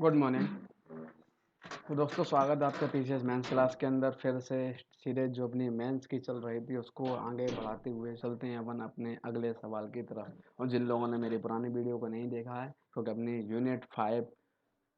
Good morning. तो दोस्तों, स्वागत है आपका पीसीएस मेंस क्लास के अंदर। फिर से सीरीज जो अपनी मेंस की चल रही थी उसको आगे बढ़ाते हुए चलते हैं अपन अपने अगले सवाल की तरफ। और जिन लोगों ने मेरी पुरानी वीडियो को नहीं देखा है, क्योंकि अपनी यूनिट 5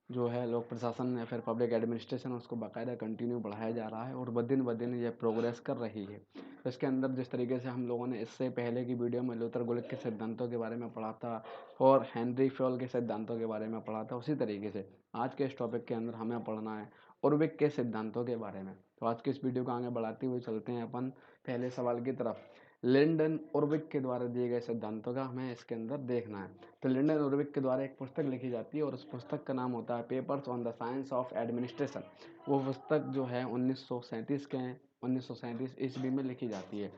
जो है लोक प्रशासन या फिर पब्लिक एडमिनिस्ट्रेशन, उसको बाकायदा कंटिन्यू बढ़ाया जा रहा है और दिन ब दिन ये प्रोग्रेस कर रही है। तो इसके अंदर जिस तरीके से हम लोगों ने इससे पहले की वीडियो में लूथर गुलिक के सिद्धांतों के बारे में पढ़ा था और हेनरी फ्योल के सिद्धांतों के बारे में पढ़ा था, उसी तरीके से आज के इस टॉपिक के अंदर हमें पढ़ना है उर्विक के सिद्धांतों के बारे में। तो आज की इस वीडियो को आगे बढ़ाते हुए चलते हैं अपन पहले सवाल की तरफ। लिंडन उर्विक के द्वारा दिए गए सिद्धांतों का हमें इसके अंदर देखना है। तो लिंडन उर्विक के द्वारा एक पुस्तक लिखी जाती है और उस पुस्तक का नाम होता है papers on the science of administration. वो पुस्तक जो है 1937 ईस्वी में लिखी जाती है।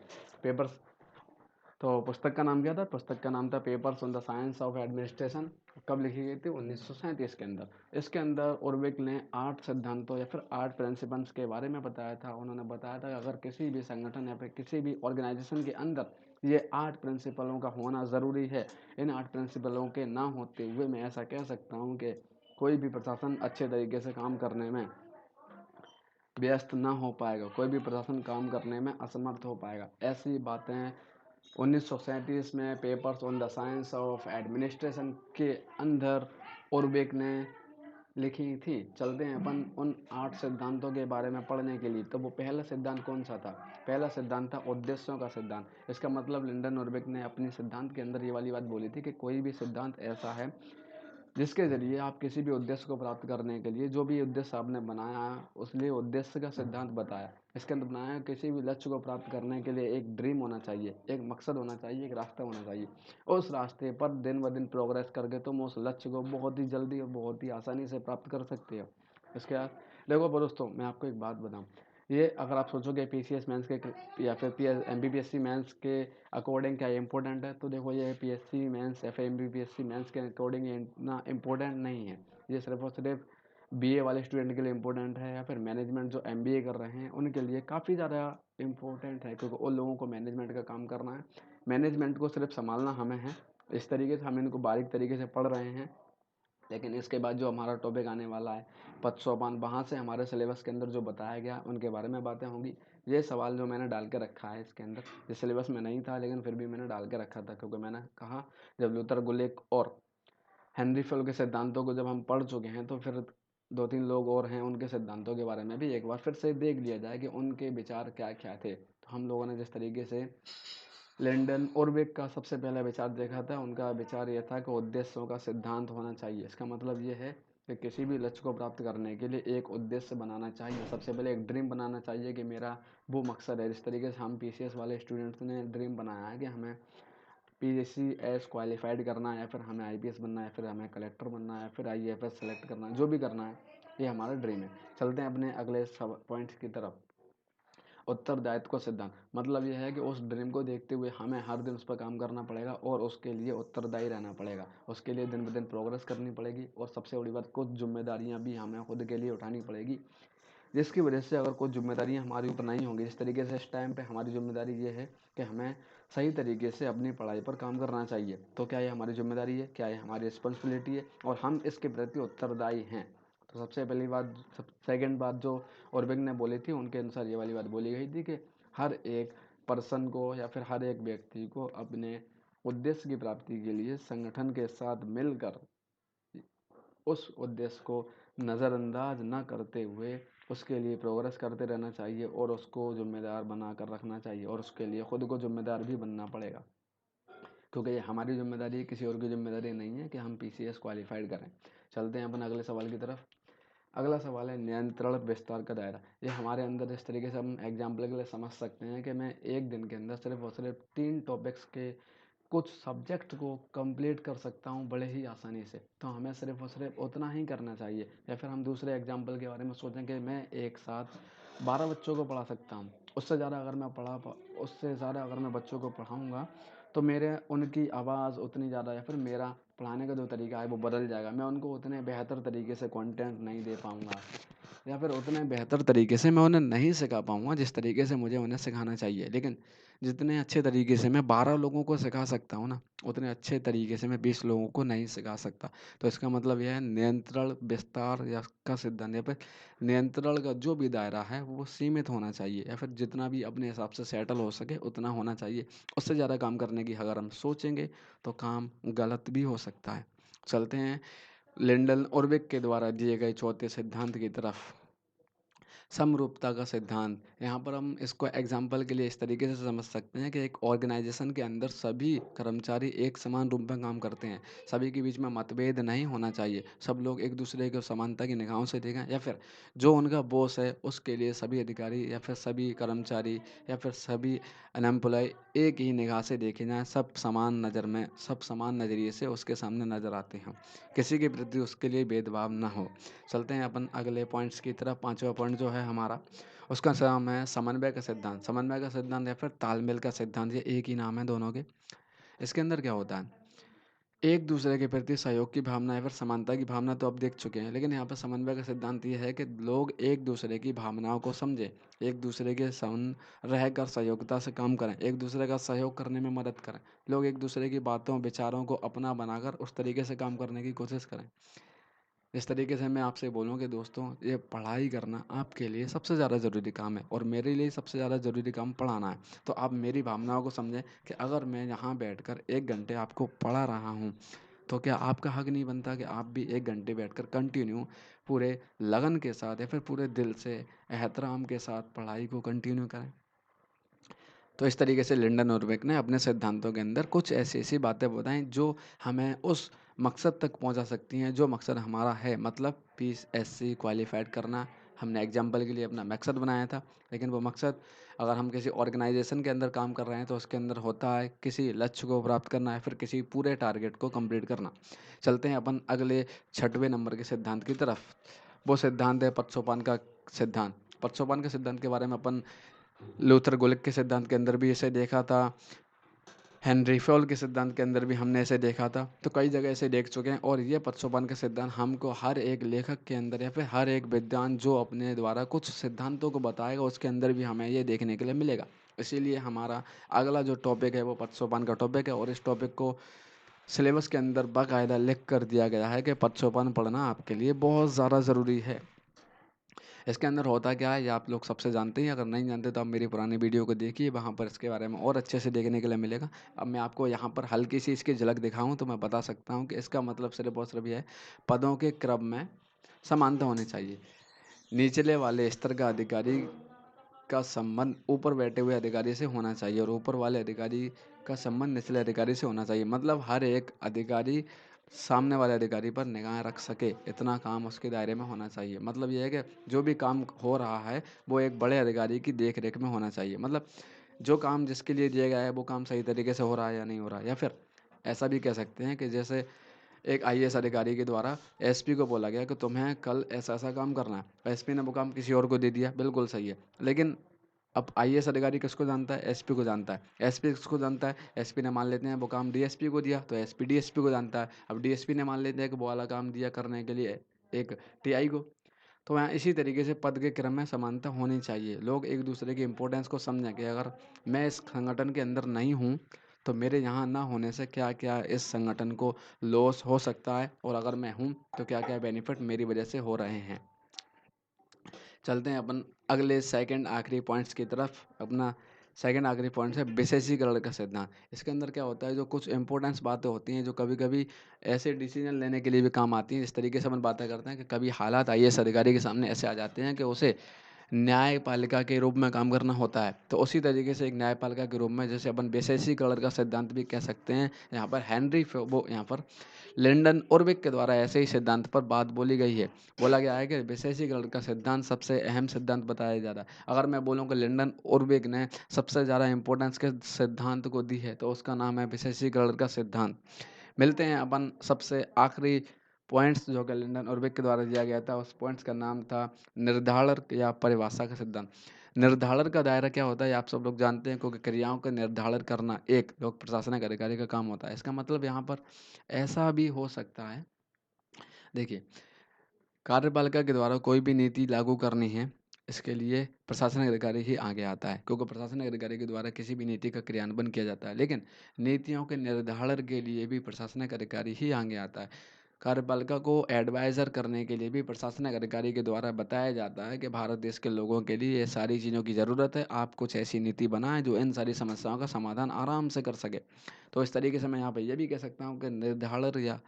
पेपर्स, तो पुस्तक का नाम क्या था? पुस्तक का नाम था papers on the science of administration. कब लिखी गई थी? 1937 के अंदर। इसके अंदर उर्विक ने 8 सिद्धांतों या फिर 8 प्रिंसिपल्स के बारे में बताया था। उन्होंने बताया था कि अगर किसी भी संगठन या फिर किसी भी ऑर्गेनाइजेशन के अंदर ये 8 प्रिंसिपलों का होना ज़रूरी है। इन 8 प्रिंसिपलों के ना होते हुए मैं ऐसा कह सकता हूँ कि कोई भी प्रशासन अच्छे तरीके से काम करने में व्यस्त ना हो पाएगा, कोई भी प्रशासन काम करने में असमर्थ हो पाएगा। ऐसी बातें 1937 में papers on the science of administration के अंदर उर्विक ने लिखी थी। चलते हैं अपन उन 8 सिद्धांतों के बारे में पढ़ने के लिए। तो वो पहला सिद्धांत कौन सा था? पहला सिद्धांत था उद्देश्यों का सिद्धांत। इसका मतलब लिंडन उर्विक ने अपनी सिद्धांत के अंदर ये वाली बात बोली थी कि कोई भी सिद्धांत ऐसा है जिसके ज़रिए आप किसी भी उद्देश्य को प्राप्त करने के लिए, जो भी उद्देश्य आपने बनाया है उस लिए उद्देश्य का सिद्धांत बताया। इसके अंदर बनाया किसी भी लक्ष्य को प्राप्त करने के लिए एक ड्रीम होना चाहिए, एक मकसद होना चाहिए, एक रास्ता होना चाहिए। उस रास्ते पर दिन ब दिन प्रोग्रेस करके तुम उस लक्ष्य को बहुत ही जल्दी और बहुत ही आसानी से प्राप्त कर सकते हो। इसके बाद देखो दोस्तों, मैं आपको एक बात बताऊँ। ये अगर आप सोचोगे पीसीएस मेंस के या फिर एमपीपीएससी मेंस के अकॉर्डिंग क्या इम्पोर्टेंट है, तो देखो ये पीएससी मेंस या फिर एमपीपीएससी मेंस के अकॉर्डिंग इतना इम्पोर्टेंट नहीं है। ये सिर्फ और सिर्फ बीए वाले स्टूडेंट के लिए इम्पोर्टेंट है या फिर मैनेजमेंट जो एमबीए कर रहे हैं उनके लिए काफ़ी ज़्यादा इम्पोर्टेंट है, क्योंकि उन लोगों को मैनेजमेंट का काम करना है। मैनेजमेंट को सिर्फ संभालना हमें है। इस तरीके से हम इनको बारीक तरीके से पढ़ रहे हैं। लेकिन इसके बाद जो हमारा टॉपिक आने वाला है पद सोपान, वहाँ से हमारे सिलेबस के अंदर जो बताया गया उनके बारे में बातें होंगी। ये सवाल जो मैंने डाल के रखा है इसके अंदर, ये सिलेबस में नहीं था लेकिन फिर भी मैंने डाल के रखा था, क्योंकि मैंने कहा जब लूथर गुलिक और हेनरी फेल के सिद्धांतों को जब हम पढ़ चुके हैं तो फिर 2-3 लोग और हैं, उनके सिद्धांतों के बारे में भी एक बार फिर से देख लिया जाए कि उनके विचार क्या क्या थे। तो हम लोगों ने जिस तरीके से लिंडन उर्विक का सबसे पहला विचार देखा था, उनका विचार यह था कि उद्देश्यों का सिद्धांत होना चाहिए। इसका मतलब ये है कि किसी भी लक्ष्य को प्राप्त करने के लिए एक उद्देश्य बनाना चाहिए। सबसे पहले एक ड्रीम बनाना चाहिए कि मेरा वो मकसद है। जिस तरीके से हम पीसीएस वाले स्टूडेंट्स ने ड्रीम बनाया है कि हमें पीसीएस क्वालिफाइड करना है, या फिर हमें आईपीएस बनना है, या फिर हमें कलेक्टर बनना है, या फिर आईएफएस सेलेक्ट करना है, जो भी करना है ये हमारा ड्रीम है। चलते हैं अपने अगले पॉइंट्स की तरफ। उत्तरदायित्व का सिद्धांत मतलब यह है कि उस ड्रीम को देखते हुए हमें हर दिन उस पर काम करना पड़ेगा और उसके लिए उत्तरदायी रहना पड़ेगा। उसके लिए दिन ब दिन प्रोग्रेस करनी पड़ेगी और सबसे बड़ी बात, कुछ जिम्मेदारियां भी हमें खुद के लिए उठानी पड़ेगी, जिसकी वजह से अगर कुछ जिम्मेदारियां हमारी ऊपर नहीं होंगी। जिस तरीके से इस टाइम पे हमारी जिम्मेदारी ये है कि हमें सही तरीके से अपनी पढ़ाई पर काम करना चाहिए। तो क्या ये हमारी जिम्मेदारी है? क्या ये हमारी रिस्पॉन्सिबिलिटी है? और हम इसके प्रति उत्तरदायी हैं? तो सबसे पहली बात, सेकंड बात जो औरबिंग ने बोली थी, उनके अनुसार ये वाली बात बोली गई थी कि हर एक पर्सन को या फिर हर एक व्यक्ति को अपने उद्देश्य की प्राप्ति के लिए संगठन के साथ मिलकर उस उद्देश्य को नज़रअंदाज ना करते हुए उसके लिए प्रोग्रेस करते रहना चाहिए और उसको जिम्मेदार बना कर रखना चाहिए, और उसके लिए खुद को जिम्मेदार भी बनना पड़ेगा, क्योंकि ये हमारी जिम्मेदारी है, किसी और की जिम्मेदारी नहीं है कि हम पीसीएस क्वालिफाइड करें। चलते हैं अपन अगले सवाल की तरफ। अगला सवाल है नियंत्रण विस्तार का दायरा। ये हमारे अंदर इस तरीके से हम एग्जाम्पल के लिए समझ सकते हैं कि मैं एक दिन के अंदर सिर्फ और सिर्फ 3 टॉपिक्स के कुछ सब्जेक्ट को कंप्लीट कर सकता हूँ बड़े ही आसानी से। तो हमें सिर्फ और सिर्फ उतना ही करना चाहिए। या फिर हम दूसरे एग्जाम्पल के बारे में सोचें कि मैं एक साथ 12 बच्चों को पढ़ा सकता हूँ। उससे ज़्यादा अगर मैं बच्चों को पढ़ाऊँगा तो मेरे उनकी आवाज़ उतनी ज़्यादा या फिर मेरा पढ़ाने का जो तरीका है वो बदल जाएगा। मैं उनको उतने बेहतर तरीके से कंटेंट नहीं दे पाऊँगा। या फिर उतने बेहतर तरीके से मैं उन्हें नहीं सिखा पाऊँगा जिस तरीके से मुझे उन्हें सिखाना चाहिए। लेकिन जितने अच्छे तरीके से मैं 12 लोगों को सिखा सकता हूँ ना, उतने अच्छे तरीके से मैं 20 लोगों को नहीं सिखा सकता। तो इसका मतलब ये है नियंत्रण, विस्तार या का सिद्धांत या फिर नियंत्रण का जो भी दायरा है वो सीमित होना चाहिए या फिर जितना भी अपने हिसाब से सेटल हो सके उतना होना चाहिए। उससे ज़्यादा काम करने की अगर हम सोचेंगे तो काम गलत भी हो सकता है। चलते हैं लिंडन ओरविक के द्वारा दिए गए चौथे सिद्धांत की तरफ, समरूपता का सिद्धांत। यहाँ पर हम इसको एग्जाम्पल के लिए इस तरीके से समझ सकते हैं कि एक ऑर्गेनाइजेशन के अंदर सभी कर्मचारी एक समान रूप में काम करते हैं, सभी के बीच में मतभेद नहीं होना चाहिए, सब लोग एक दूसरे को समानता की निगाहों से देखें, या फिर जो उनका बॉस है उसके लिए सभी अधिकारी या फिर सभी कर्मचारी या फिर सभी अनएम्प्लॉय एक ही निगाह से देखे जाएं, सब समान नज़र में, सब समान नज़रिए से उसके सामने नज़र आते हैं, किसी के प्रति उसके लिए भेदभाव ना हो। चलते हैं अपन अगले पॉइंट्स की तरफ। पांचवा पॉइंट जो है हमारा, उसका नाम है समन्वय का सिद्धांत। समन्वय का सिद्धांत या फिर तालमेल का सिद्धांत, ये एक ही नाम है दोनों के। इसके अंदर क्या होता है, एक दूसरे के प्रति सहयोग की भावना या फिर समानता की भावना तो आप देख चुके हैं, लेकिन यहाँ पर समन्वय का सिद्धांत ये है कि लोग एक दूसरे की भावनाओं को समझें, एक दूसरे के संग रहकर सहयोगिता से काम करें, एक दूसरे का सहयोग करने में मदद करें, लोग एक दूसरे की बातों विचारों को अपना बनाकर उस तरीके से काम करने की कोशिश करें। इस तरीके से मैं आपसे बोलूँ कि दोस्तों, ये पढ़ाई करना आपके लिए सबसे ज़्यादा ज़रूरी काम है और मेरे लिए सबसे ज़्यादा ज़रूरी काम पढ़ाना है। तो आप मेरी भावनाओं को समझें कि अगर मैं यहाँ बैठकर 1 घंटे आपको पढ़ा रहा हूँ, तो क्या आपका हक नहीं बनता कि आप भी 1 घंटे बैठकर कंटिन्यू पूरे लगन के साथ या फिर पूरे दिल से, एहतराम के साथ पढ़ाई को कंटिन्यू करें? तो इस तरीके से लिंडन उर्विक ने अपने सिद्धांतों के अंदर कुछ ऐसी-ऐसी बातें बताई जो हमें उस मकसद तक पहुंचा सकती हैं जो मकसद हमारा है, मतलब पीएससी क्वालिफाइड करना। हमने एग्जाम्पल के लिए अपना मकसद बनाया था, लेकिन वो मकसद अगर हम किसी ऑर्गेनाइजेशन के अंदर काम कर रहे हैं तो उसके अंदर होता है किसी लक्ष्य को प्राप्त करना है, फिर किसी पूरे टारगेट को कंप्लीट करना। चलते हैं अपन अगले छठवें नंबर के सिद्धांत की तरफ। वो सिद्धांत है पत्सोपान का सिद्धांत। पत्सोपान के सिद्धांत के बारे में अपन लूथर गुलिक के सिद्धांत के अंदर भी इसे देखा था, हेनरी फॉल के सिद्धांत के अंदर भी हमने इसे देखा था, तो कई जगह इसे देख चुके हैं। और ये पत्सोपान का सिद्धांत हमको हर एक लेखक के अंदर या फिर हर एक विद्वान जो अपने द्वारा कुछ सिद्धांतों को बताएगा उसके अंदर भी हमें ये देखने के लिए मिलेगा। इसीलिए हमारा अगला जो टॉपिक है वो पत्सोपान का टॉपिक है और इस टॉपिक को सिलेबस के अंदर बाकायदा लिख कर दिया गया है कि पत्सोपान पढ़ना आपके लिए बहुत ज़्यादा ज़रूरी है। इसके अंदर होता क्या है ये आप लोग सबसे जानते हैं, अगर नहीं जानते तो आप मेरी पुरानी वीडियो को देखिए, वहाँ पर इसके बारे में और अच्छे से देखने के लिए मिलेगा। अब मैं आपको यहाँ पर हल्की सी इसकी झलक दिखाऊं तो मैं बता सकता हूँ कि इसका मतलब सिर्फ और सिर्फ ये है, पदों के क्रम में समानता होनी चाहिए। निचले वाले स्तर का अधिकारी का संबंध ऊपर बैठे हुए अधिकारी से होना चाहिए और ऊपर वाले अधिकारी का संबंध निचले अधिकारी से होना चाहिए। मतलब हर एक अधिकारी सामने वाले अधिकारी पर निगाह रख सके, इतना काम उसके दायरे में होना चाहिए। मतलब ये है कि जो भी काम हो रहा है वो एक बड़े अधिकारी की देख रेख में होना चाहिए। मतलब जो काम जिसके लिए दिया गया है वो काम सही तरीके से हो रहा है या नहीं हो रहा है। या फिर ऐसा भी कह सकते हैं कि जैसे एक आईएएस अधिकारी के द्वारा एसपी को बोला गया कि तुम्हें कल ऐसा ऐसा काम करना है, एसपी ने वो काम किसी और को दे दिया, बिल्कुल सही है। लेकिन अब आईएएस अधिकारी किसको जानता है, एसपी को जानता है। एसपी किसको जानता है, एसपी ने मान लेते हैं वो काम डीएसपी को दिया तो एसपी डीएसपी को जानता है। अब डीएसपी ने मान लेते हैं कि वो वाला काम दिया करने के लिए एक टीआई को। तो यहाँ इसी तरीके से पद के क्रम में समानता होनी चाहिए, लोग एक दूसरे की इंपॉर्टेंस को समझें कि अगर मैं इस संगठन के अंदर नहीं हूँ तो मेरे यहाँ ना होने से क्या क्या इस संगठन को लॉस हो सकता है, और अगर मैं हूँ तो क्या क्या बेनिफिट मेरी वजह से हो रहे हैं। चलते हैं अपन अगले सेकंड आखिरी पॉइंट्स की तरफ। अपना सेकंड आखिरी पॉइंट है विशेषीकरण का सिद्धांत। इसके अंदर क्या होता है, जो कुछ इंपॉर्टेंस बातें होती हैं जो कभी कभी ऐसे डिसीजन लेने के लिए भी काम आती हैं। इस तरीके से अपन बातें करते हैं कि कभी हालात आईएएस अधिकारी के सामने ऐसे आ जाते हैं कि उसे न्यायपालिका के रूप में काम करना होता है। तो उसी तरीके से एक न्यायपालिका के रूप में जैसे अपन विशेषीकरण का सिद्धांत भी कह सकते हैं, यहाँ पर वो यहाँ पर लिंडन ओरविक के द्वारा ऐसे ही सिद्धांत पर बात बोली गई है। बोला गया है कि विशेषीकरण का सिद्धांत सबसे अहम सिद्धांत बताया जा रहा है। अगर मैं बोलूँ कि लिंडन ओरविक ने सबसे ज़्यादा इंपॉर्टेंस के सिद्धांत को दी है तो उसका नाम है विशेषीकरण का सिद्धांत। मिलते हैं अपन सबसे आखिरी पॉइंट्स जो कि लिंडन ओरविक के द्वारा दिया गया था, उस पॉइंट्स का नाम था निर्धारण या परिभाषा का सिद्धांत। निर्धारण का दायरा क्या होता है आप सब लोग जानते हैं, क्योंकि क्रियाओं का निर्धारण करना एक लोक प्रशासनिक अधिकारी का काम होता है। इसका मतलब यहाँ पर ऐसा भी हो सकता है, देखिए कार्यपालिका के द्वारा कोई भी नीति लागू करनी है, इसके लिए प्रशासनिक अधिकारी ही आगे आता है, क्योंकि प्रशासनिक अधिकारी के द्वारा किसी भी नीति का क्रियान्वयन किया जाता है। लेकिन नीतियों के निर्धारण के लिए भी प्रशासनिक अधिकारी ही आगे आता है। कार्यपालिका को एडवाइज़र करने के लिए भी प्रशासनिक अधिकारी के द्वारा बताया जाता है कि भारत देश के लोगों के लिए ये सारी चीज़ों की ज़रूरत है, आप कुछ ऐसी नीति बनाएं जो इन सारी समस्याओं का समाधान आराम से कर सके। तो इस तरीके से मैं यहाँ पे ये भी कह सकता हूँ कि निर्धारण या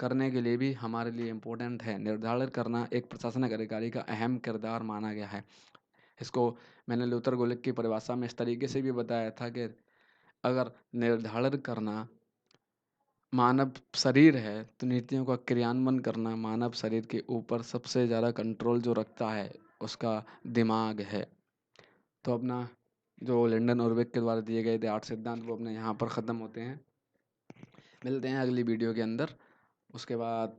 करने के लिए भी हमारे लिए इम्पोर्टेंट है। निर्धारण करना एक प्रशासनिक अधिकारी का अहम किरदार माना गया है। इसको मैंने लूथर गुलिक की परिभाषा में इस तरीके से भी बताया था कि अगर निर्धारण करना मानव शरीर है, तो नीतियों का क्रियान्वयन करना मानव शरीर के ऊपर सबसे ज़्यादा कंट्रोल जो रखता है, उसका दिमाग है। तो अपना जो लिंडन उर्विक के द्वारा दिए गए थे 8 सिद्धांत, वो अपने यहाँ पर ख़त्म होते हैं। मिलते हैं अगली वीडियो के अंदर। उसके बाद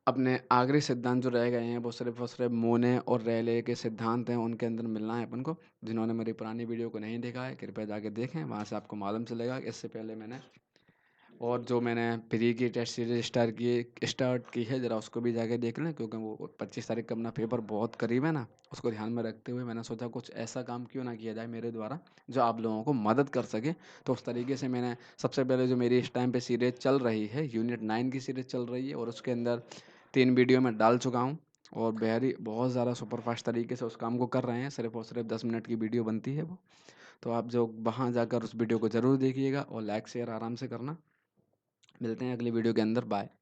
अपने आखिरी सिद्धांत जो रह गए हैं, वो सिर्फ और सिर्फ मोने और रेले के सिद्धांत हैं, उनके अंदर मिलना है अपन को। जिन्होंने मेरी पुरानी वीडियो को नहीं देखा है, कृपया जाके देखें, वहाँ से आपको मालूम चलेगा कि इससे पहले मैंने फ्री की टेस्ट सीरीज स्टार्ट की है, ज़रा उसको भी जाके देख लें, क्योंकि वो 25 तारीख का अपना पेपर बहुत करीब है ना। उसको ध्यान में रखते हुए मैंने सोचा कुछ ऐसा काम क्यों ना किया जाए मेरे द्वारा जो आप लोगों को मदद कर सके। तो उस तरीके से मैंने सबसे पहले जो मेरी इस टाइम पे सीरीज चल रही है, यूनिट 9 की सीरीज चल रही है, और उसके अंदर 3 वीडियो मैं डाल चुका हूँ, और बहुत ज़्यादा सुपरफास्ट तरीके से उस काम को कर रहे हैं। सिर्फ और सिर्फ 10 मिनट की वीडियो बनती है वो। तो आप जो वहाँ जाकर उस वीडियो को ज़रूर देखिएगा, और लाइक शेयर आराम से करना। मिलते हैं अगली वीडियो के अंदर। बाय।